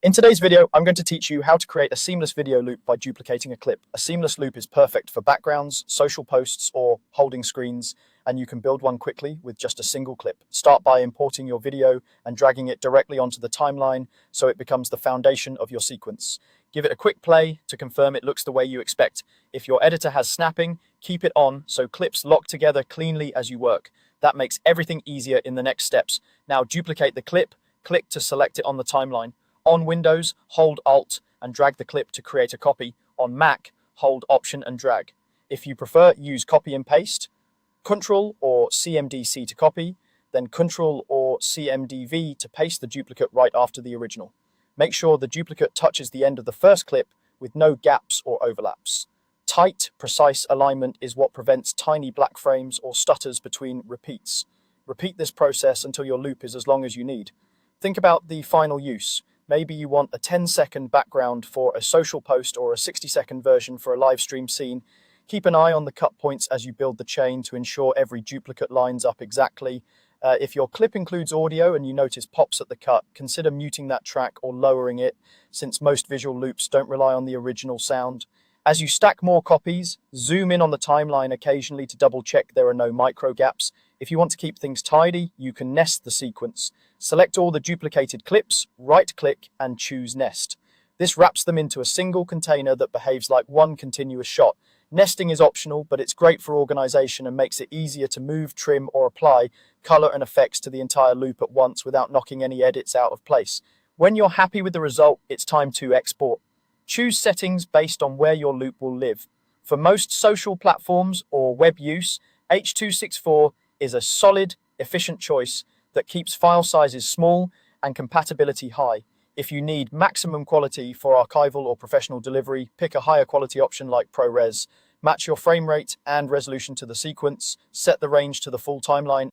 In today's video, I'm going to teach you how to create a seamless video loop by duplicating a clip. A seamless loop is perfect for backgrounds, social posts, or holding screens, and you can build one quickly with just a single clip. Start by importing your video and dragging it directly onto the timeline so it becomes the foundation of your sequence. Give it a quick play to confirm it looks the way you expect. If your editor has snapping, keep it on so clips lock together cleanly as you work. That makes everything easier in the next steps. Now duplicate the clip, click to select it on the timeline. On Windows, hold Alt and drag the clip to create a copy. On Mac, hold Option and drag. If you prefer, use copy and paste, Ctrl or CMD-C to copy, then Ctrl or CMD-V to paste the duplicate right after the original. Make sure the duplicate touches the end of the first clip with no gaps or overlaps. Tight, precise alignment is what prevents tiny black frames or stutters between repeats. Repeat this process until your loop is as long as you need. Think about the final use. Maybe you want a 10-second background for a social post or a 60-second version for a live stream scene. Keep an eye on the cut points as you build the chain to ensure every duplicate lines up exactly. If your clip includes audio and you notice pops at the cut, consider muting that track or lowering it, since most visual loops don't rely on the original sound. As you stack more copies, zoom in on the timeline occasionally to double-check there are no micro gaps. If you want to keep things tidy, you can nest the sequence. Select all the duplicated clips, right-click, and choose Nest. This wraps them into a single container that behaves like one continuous shot. Nesting is optional, but it's great for organization and makes it easier to move, trim, or apply color and effects to the entire loop at once without knocking any edits out of place. When you're happy with the result, it's time to export. Choose settings based on where your loop will live. For most social platforms or web use, H.264 is a solid, efficient choice that keeps file sizes small and compatibility high. If you need maximum quality for archival or professional delivery, pick a higher quality option like ProRes. Match your frame rate and resolution to the sequence, set the range to the full timeline,